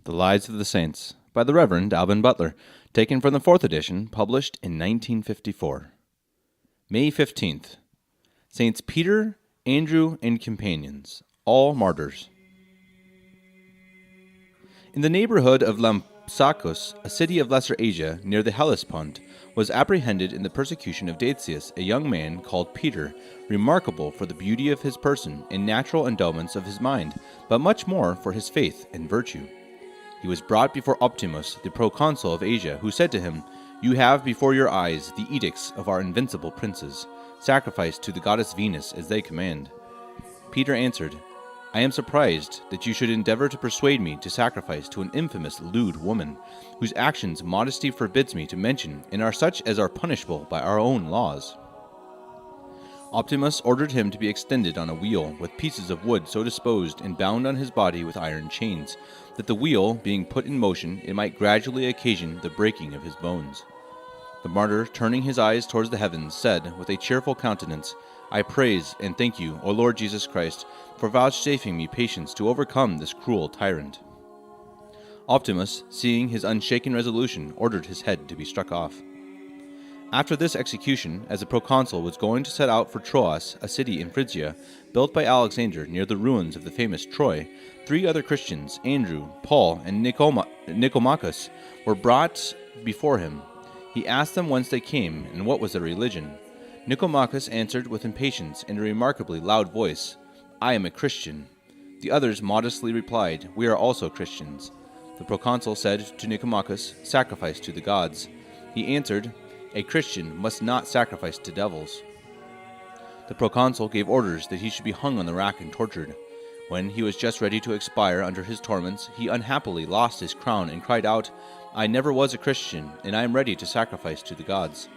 The Lives of the Saints by the Reverend Alban Butler, taken from the 4th edition, published in 1954. May 15th. Saints Peter, Andrew, and companions, all martyrs. In the neighborhood of Lampsacus, a city of Lesser Asia, near the Hellespont, was apprehended in the persecution of Denysa a young man called Peter, remarkable for the beauty of his person and natural endowments of his mind, but much more for his faith and virtue. He was brought before Optimus, the proconsul of Asia, who said to him, "You have before your eyes the edicts of our invincible princes, sacrificed to the goddess Venus as they command." Peter answered, "I am surprised that you should endeavor to persuade me to sacrifice to an infamous lewd woman, whose actions modesty forbids me to mention and are such as are punishable by our own laws." Optimus ordered him to be extended on a wheel with pieces of wood so disposed and bound on his body with iron chains, that the wheel, being put in motion, it might gradually occasion the breaking of his bones. The martyr, turning his eyes towards the heavens, said, with a cheerful countenance, "I praise and thank you, O Lord Jesus Christ, for vouchsafing me patience to overcome this cruel tyrant." Optimus, seeing his unshaken resolution, ordered his head to be struck off. After this execution, as the proconsul was going to set out for Troas, a city in Phrygia, built by Alexander near the ruins of the famous Troy, 3 other Christians, Andrew, Paul, and Nicomachus, were brought before him. He asked them whence they came, and what was their religion. Nicomachus answered with impatience and a remarkably loud voice, "I am a Christian." The others modestly replied, "We are also Christians." The proconsul said to Nicomachus, "Sacrifice to the gods." He answered, "A Christian must not sacrifice to devils." The proconsul gave orders that he should be hung on the rack and tortured. When he was just ready to expire under his torments, he unhappily lost his crown and cried out, "I never was a Christian, and I am ready to sacrifice to the gods."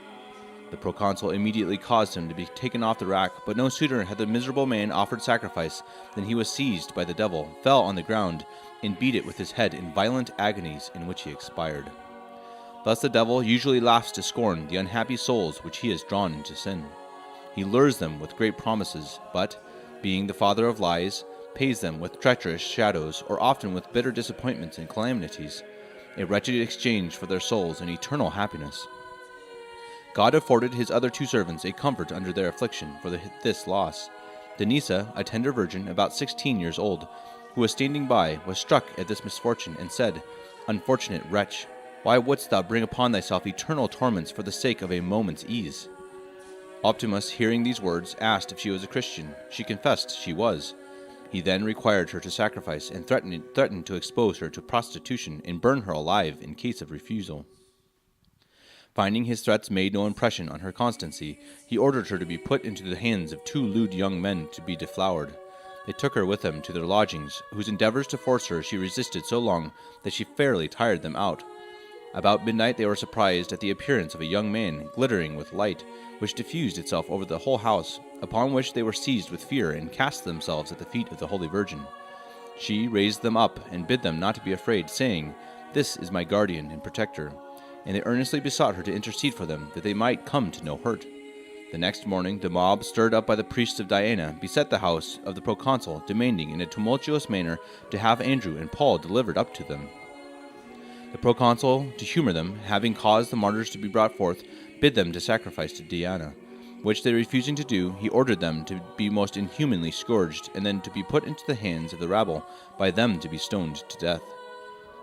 The proconsul immediately caused him to be taken off the rack, but no sooner had the miserable man offered sacrifice than he was seized by the devil, fell on the ground, and beat it with his head in violent agonies, in which he expired. Thus the devil usually laughs to scorn the unhappy souls which he has drawn into sin. He lures them with great promises, but, being the father of lies, pays them with treacherous shadows, or often with bitter disappointments and calamities, a wretched exchange for their souls and eternal happiness. God afforded his other 2 servants a comfort under their affliction for this loss. Denysa, a tender virgin about 16 years old, who was standing by, was struck at this misfortune, and said, "Unfortunate wretch, why wouldst thou bring upon thyself eternal torments for the sake of a moment's ease?" Optimus, hearing these words, asked if she was a Christian. She confessed she was. He then required her to sacrifice, and threatened to expose her to prostitution and burn her alive in case of refusal. Finding his threats made no impression on her constancy, he ordered her to be put into the hands of 2 lewd young men to be deflowered. They took her with them to their lodgings, whose endeavors to force her she resisted so long that she fairly tired them out. About midnight they were surprised at the appearance of a young man, glittering with light, which diffused itself over the whole house, upon which they were seized with fear and cast themselves at the feet of the Holy Virgin. She raised them up and bid them not to be afraid, saying, "This is my guardian and protector," and they earnestly besought her to intercede for them, that they might come to no hurt. The next morning the mob, stirred up by the priests of Diana, beset the house of the proconsul, demanding in a tumultuous manner to have Andrew and Paul delivered up to them. The proconsul, to humor them, having caused the martyrs to be brought forth, bid them to sacrifice to Diana, which they refusing to do, he ordered them to be most inhumanly scourged, and then to be put into the hands of the rabble, by them to be stoned to death.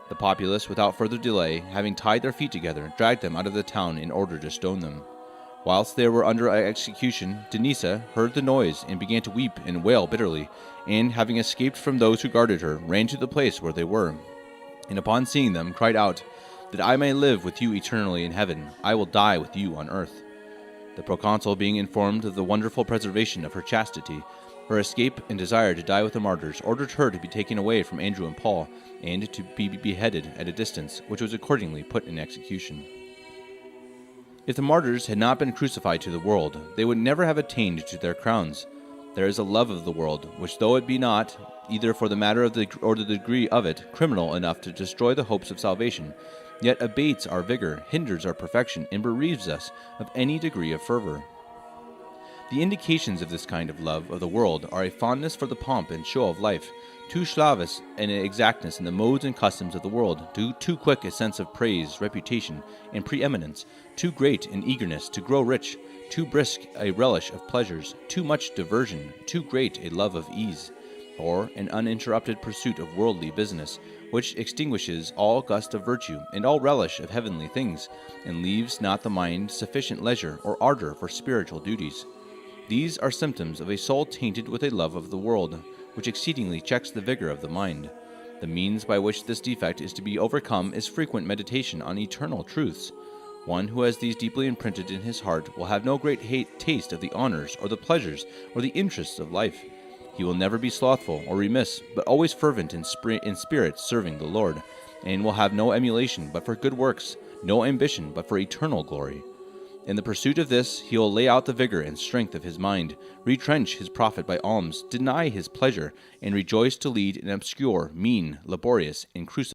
The populace, without further delay, having tied their feet together, dragged them out of the town in order to stone them. Whilst they were under execution, Denysa heard the noise, and began to weep and wail bitterly, and, having escaped from those who guarded her, ran to the place where they were, and upon seeing them, cried out, "That I may live with you eternally in heaven, I will die with you on earth." The proconsul, being informed of the wonderful preservation of her chastity, her escape, and desire to die with the martyrs, ordered her to be taken away from Andrew and Paul, and to be beheaded at a distance, which was accordingly put in execution. If the martyrs had not been crucified to the world, they would never have attained to their crowns. There is a love of the world, which though it be not, either for the matter of or the degree of it, criminal enough to destroy the hopes of salvation, yet abates our vigor, hinders our perfection, and bereaves us of any degree of fervor. The indications of this kind of love of the world are a fondness for the pomp and show of life, too slavish and exactness in the modes and customs of the world, too quick a sense of praise, reputation, and preeminence, too great an eagerness to grow rich, too brisk a relish of pleasures, too much diversion, too great a love of ease, or an uninterrupted pursuit of worldly business, which extinguishes all gust of virtue and all relish of heavenly things, and leaves not the mind sufficient leisure or ardor for spiritual duties. These are symptoms of a soul tainted with a love of the world, which exceedingly checks the vigor of the mind. The means by which this defect is to be overcome is frequent meditation on eternal truths. One who has these deeply imprinted in his heart will have no great taste of the honors or the pleasures or the interests of life. He will never be slothful or remiss, but always fervent in spirit serving the Lord, and will have no emulation but for good works, no ambition but for eternal glory. In the pursuit of this, he will lay out the vigor and strength of his mind, retrench his profit by alms, deny his pleasure, and rejoice to lead an obscure, mean, laborious, and crucified